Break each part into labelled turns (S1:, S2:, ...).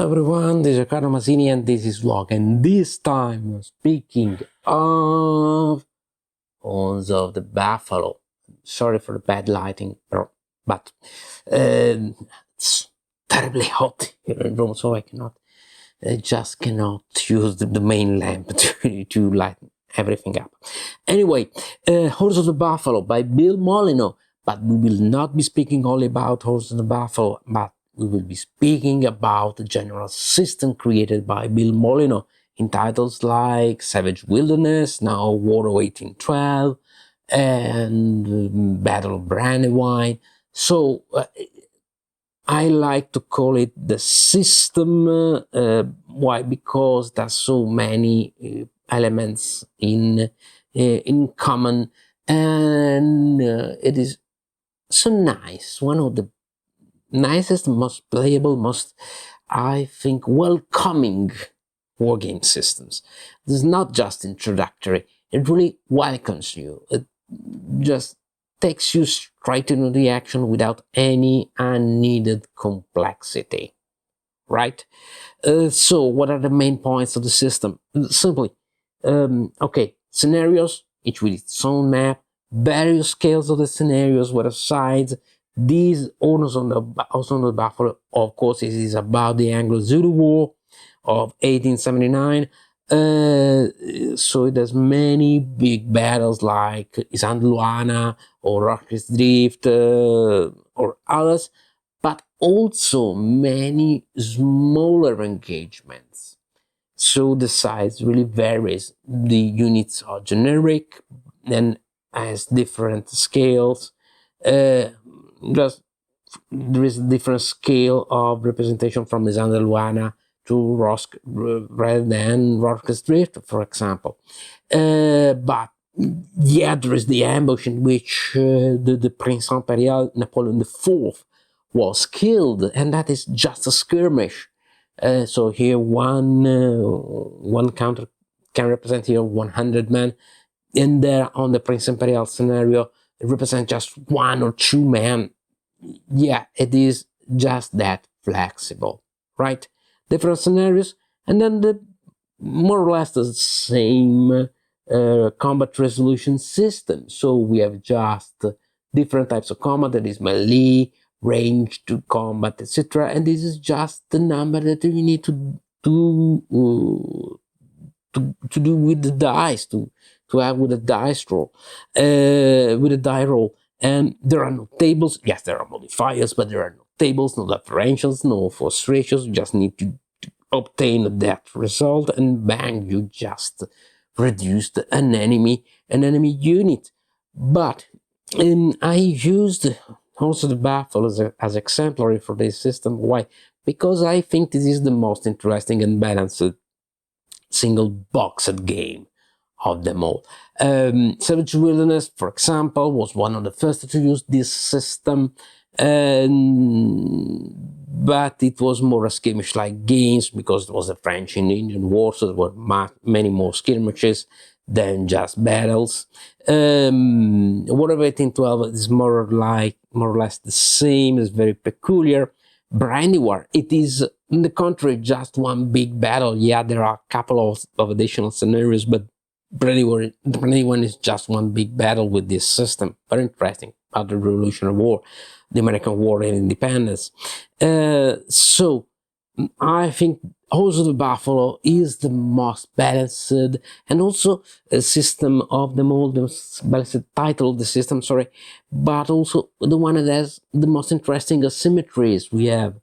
S1: Hello everyone, this is Riccardo Masini and this is Vlog, and this time we're speaking of Horns of the Buffalo. Sorry for the bad lighting, but it's terribly hot here in Rome, so I just cannot use the main lamp to light everything up. Anyway, Horns of the Buffalo by Bill Molyneaux, but we will not be speaking only about Horns of the Buffalo, but we will be speaking about the general system created by Bill Molyneaux in titles like Savage Wilderness, now War of 1812, and Battle of Brandywine. So I like to call it the system. Why? Because there's so many elements in common, and it is so nice. One of the nicest, most playable, most, I think, welcoming wargame systems. This is not just introductory. It really welcomes you. It just takes you straight into the action without any unneeded complexity, right? So what are the main points of the system? Simply, okay, scenarios, each with its own map, various scales of the scenarios, what are sides. These Horns of the Buffalo, of course, it is about the Anglo-Zulu War of 1879. So it has many big battles like San Luana or Rock's Drift or others, but also many smaller engagements. So the size really varies. The units are generic and has different scales. Just there is a different scale of representation from San Luana to Rosk rather than Rock's Drift, for example. But yeah, there is the ambush in which the Prince Imperial Napoleon IV was killed, and that is just a skirmish. So here one counter can represent here 100 men, and there on the Prince Imperial scenario it represents just 1 or 2 men. Yeah, it is just that flexible, right? Different scenarios, and then the more or less the same combat resolution system. So we have just different types of combat. That is melee, ranged combat, etc. And this is just the number that you need to do with the dice, to have with a dice roll, with a die roll. And there are no tables. Yes, there are modifiers, but there are no tables, no differentials, no force ratios. You just need to obtain that result, and bang, you just reduced an enemy unit. But I used also the Buffalo as exemplary for this system. Why? Because I think this is the most interesting and balanced single boxed game of them all. Savage Wilderness, for example, was one of the first to use this system, but it was more a skirmish-like games because it was the French and Indian War, so there were many more skirmishes than just battles. War of 1812 is more or less the same. It's very peculiar. Brandywine, it is, in the contrary, just one big battle. Yeah, there are a couple of additional scenarios, but Brandywine is just one big battle with this system. Very interesting about the Revolutionary War, the American War and Independence. So I think Horns of the Buffalo is the most balanced and also a system of them all, the most balanced title of the system, sorry, but also the one that has the most interesting asymmetries. We have,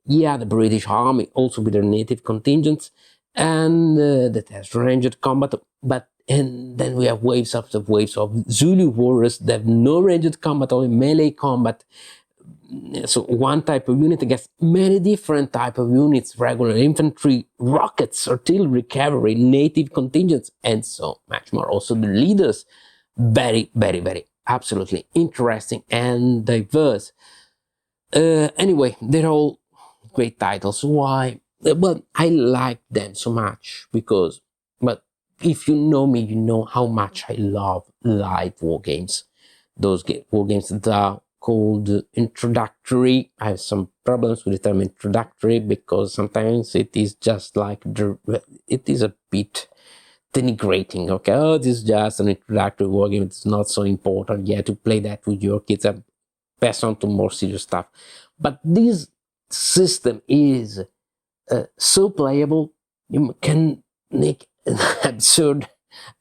S1: yeah, the British Army, also with their native contingents, and that has ranged combat, and then we have waves after waves of Zulu warriors that have no ranged combat, only melee combat. So one type of unit against many different type of units, regular infantry, rockets, artillery, cavalry, native contingents, and so much more. Also the leaders, very, very, very, absolutely interesting and diverse. Anyway, they're all great titles. Why? Well, I like them so much because, but if you know me, you know how much I love live war games. Those war games that are called introductory. I have some problems with the term introductory because sometimes it is just like it is a bit denigrating. Okay, oh, this is just an introductory war game. It's not so important. You have to play that with your kids and pass on to more serious stuff. But this system is so playable. You can make an absurd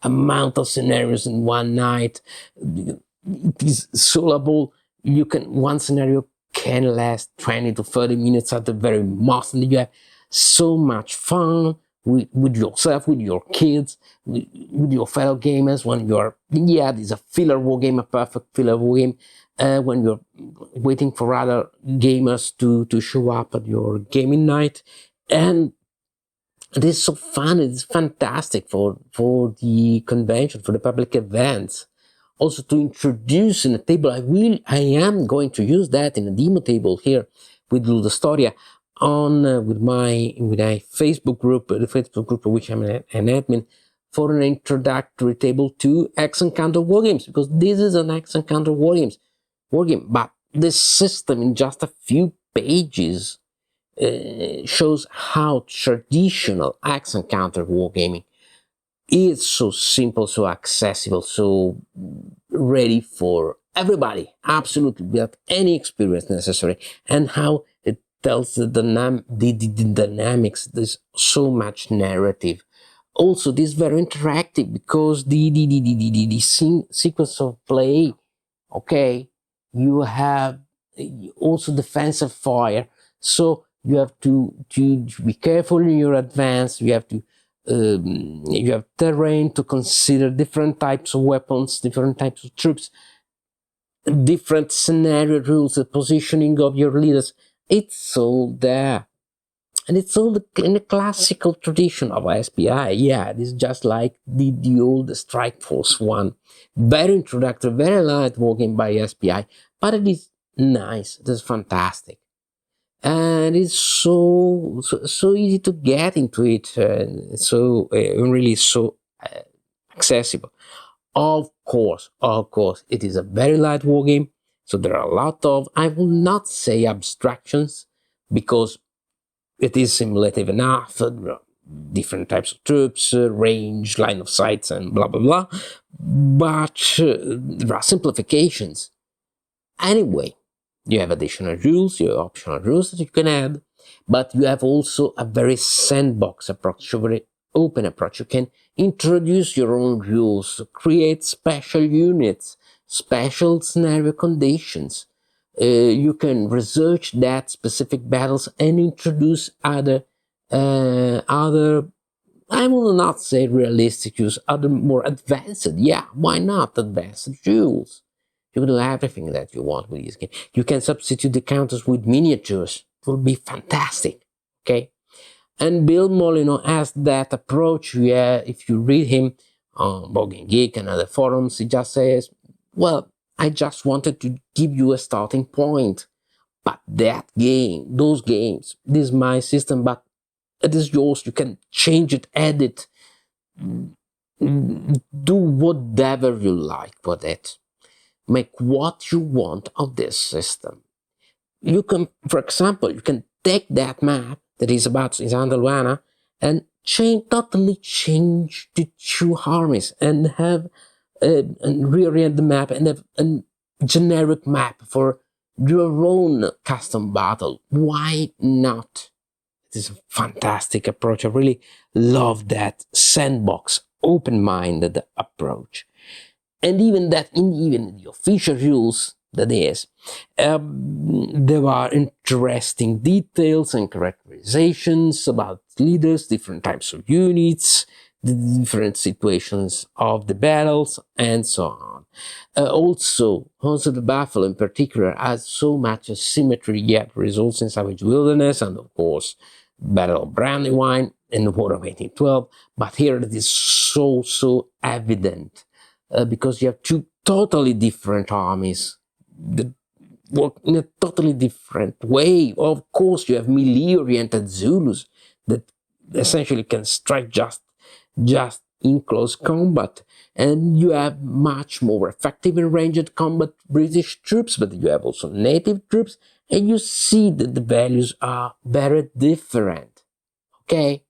S1: amount of scenarios in one night. It is solvable. You can, one scenario can last 20 to 30 minutes at the very most, and you have so much fun with yourself, with your kids, with your fellow gamers. When you're, this is a filler war game, a perfect filler war game. When you're waiting for other gamers to show up at your gaming night. And it is so fun. It's fantastic for the convention, for the public events. Also to introduce in a table, I am going to use that in a demo table here with Ludostoria with my Facebook group, the Facebook group of which I'm an admin, for an introductory table to X and Counter Wargames, because this is an X and Counter Wargames wargame. But this system in just a few pages shows how traditional X and Counter wargaming is so simple, so accessible, so ready for everybody, absolutely, without any experience necessary, and how it tells the dynamics. There's so much narrative. Also, this is very interactive because the sequence of play, okay, you have also defensive fire, so you have to be careful in your advance. You have to you have terrain to consider, different types of weapons, different types of troops, different scenario rules, the positioning of your leaders. It's all there. And it's all in the classical tradition of SPI. Yeah, it's just like the old Strike Force one. Very introductory, very light wargame by SPI, but it is nice. It is fantastic. And it's so easy to get into it, really so accessible. Of course, it is a very light wargame, so there are a lot of, I will not say abstractions, because it is simulative enough, different types of troops, range, line of sights, and blah, blah, blah, but there are simplifications. Anyway, you have additional rules, you have optional rules that you can add, but you have also a very sandbox approach, a very open approach. You can introduce your own rules, create special units, special scenario conditions. You can research that specific battles and introduce other, I will not say realistic use, other more advanced, why not advanced rules? You can do everything that you want with this game. You can substitute the counters with miniatures. It will be fantastic, okay? And Bill Molyneaux has that approach. If you read him on Board Game Geek and other forums, he just says, well, I just wanted to give you a starting point. But that game, those games, this is my system, but it is yours. You can change it, edit, do whatever you like with it. Make what you want of this system. You can, for example, you can take that map that is about Zandaluana and totally change the two armies and have and reorient the map and have a generic map for your own custom battle. Why not? It is a fantastic approach. I really love that sandbox, open-minded approach. And even that, even the official rules, that is, there are interesting details and characterizations about leaders, different types of units, the different situations of the battles, and so on. Also the Buffalo in particular has so much symmetry, yet results in Savage Wilderness, and of course, Battle of Brandywine and the War of 1812. But here it is so evident. Because you have two totally different armies that work in a totally different way. Of course, you have melee-oriented Zulus that essentially can strike just in close combat, and you have much more effective and ranged combat British troops, but you have also native troops, and you see that the values are very different. Okay,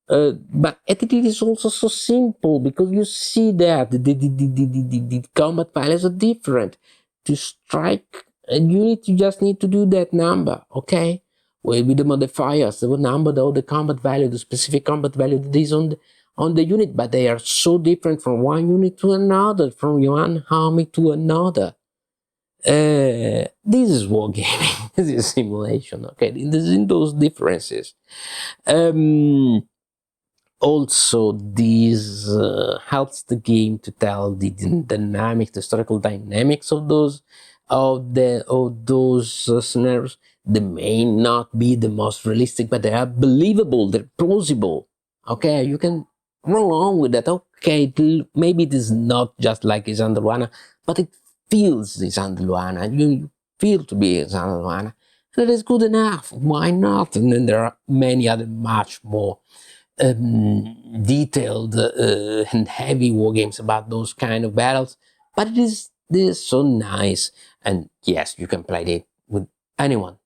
S1: but it is also so simple, because you see that the combat values are different. To strike a unit, you just need to do that number, okay? Well, with the modifiers, the number, the combat value, the specific combat value that is on the unit, but they are so different from one unit to another, from one army to another. This is wargaming. This is simulation, okay? This in those differences. Also, this helps the game to tell the dynamics, the historical dynamics of those scenarios. They may not be the most realistic, but they are believable. They're plausible. Okay, you can roll on with that. Okay, maybe it is not just like Isandr Luana, but it feels Isandr Luana. You feel to be Isandr Luana. That is good enough. Why not? And then there are many other much more detailed and heavy war games about those kind of battles, but this is so nice. And yes, you can play it with anyone.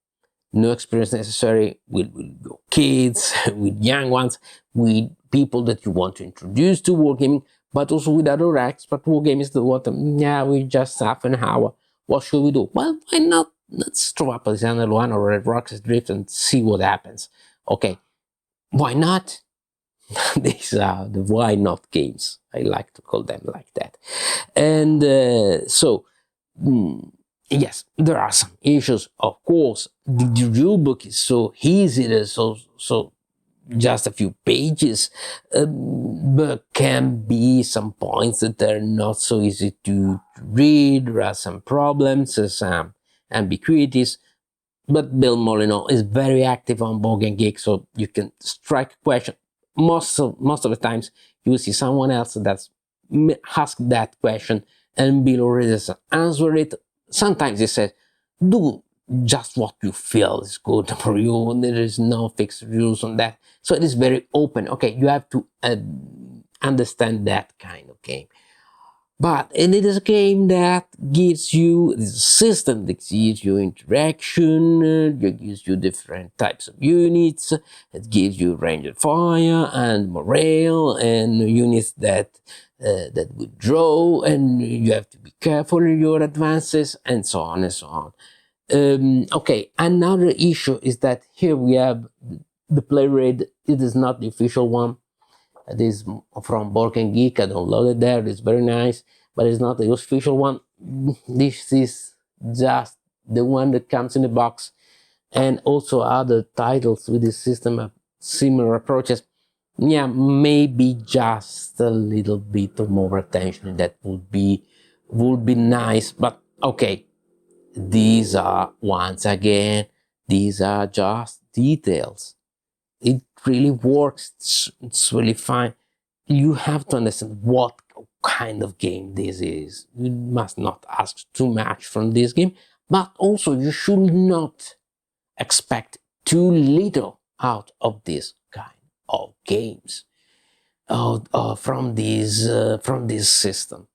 S1: No experience necessary, with your kids, with young ones, with people that you want to introduce to wargaming, but also with other expert wargamers that want yeah, we just half an hour. What should we do? Well, why not? Let's throw up a Isandr Luana or a Roxas Drift and see what happens. Okay, why not? These are the why not games. I like to call them like that. And yes, there are some issues. Of course, the rule book is so easy, there's so just a few pages, but can be some points that are not so easy to read. There are some problems, some ambiguities. But Bill Molyneaux is very active on Board Game Geek, so you can strike a question. Most of the times, you will see someone else that's asked that question, and Bill already has answered it. Sometimes he says, do just what you feel is good for you. There is no fixed rules on that. So it is very open. Okay, you have to understand that kind of game. But it is a game that gives you, it is a system that gives you interaction, it gives you different types of units, it gives you range of fire and morale and units that withdraw, and you have to be careful in your advances, and so on and so on. Okay, another issue is that here we have the play rate. It is not the official one. It is from Board Game Geek. I downloaded there. It's very nice, but it's not the official one. This is just the one that comes in the box, and also other titles with this system have similar approaches. Yeah, maybe just a little bit of more attention. That would be nice. But okay, these are, once again, these are just details. It really works. It's really fine. You have to understand what kind of game this is. You must not ask too much from this game, but also you should not expect too little out of this kind of games, from this system.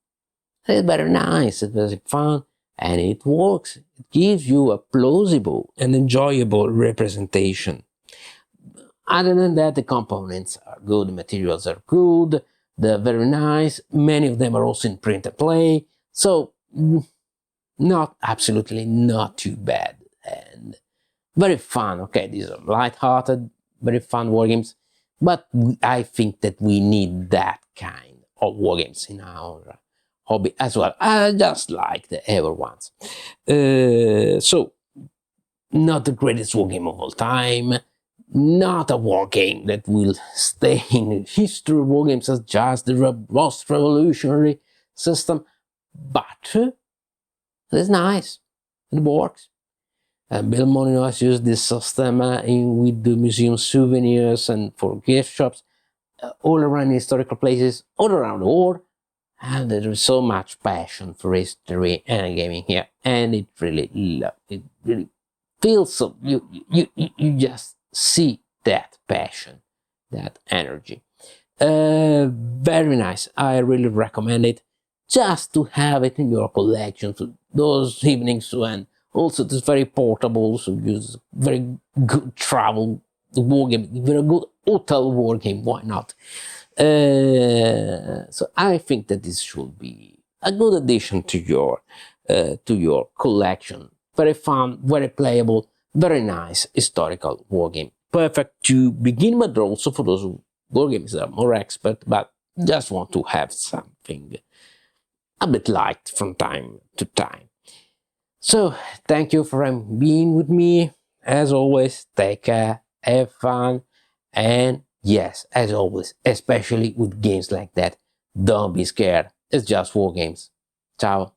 S1: It's very nice. It's very fun, and it works. It gives you a plausible and enjoyable representation. Other than that, the components are good, the materials are good, they're very nice. Many of them are also in print and play, so absolutely not too bad, and very fun. Okay, these are light-hearted, very fun wargames, but I think that we need that kind of wargames in our hobby as well, just like the ever ones. So, not the greatest wargame of all time, not a war game that will stay in history of war games as just the most revolutionary system, but it's nice, it works. Bill Molyneaux has used this system with the museum souvenirs and for gift shops all around historical places all around the world, and there is so much passion for history and gaming here, and it really feels so. You just see that passion, that energy. Very nice. I really recommend it, just to have it in your collection for those evenings when also it's very portable, so use very good travel war game, very good hotel war game. Why not? So I think that this should be a good addition to your collection. Very fun, very playable, very nice historical war game. Perfect to begin, but also for those war games are more expert, but just want to have something a bit light from time to time. So, thank you for being with me. As always, take care, have fun, and yes, as always, especially with games like that, don't be scared. It's just war games. Ciao.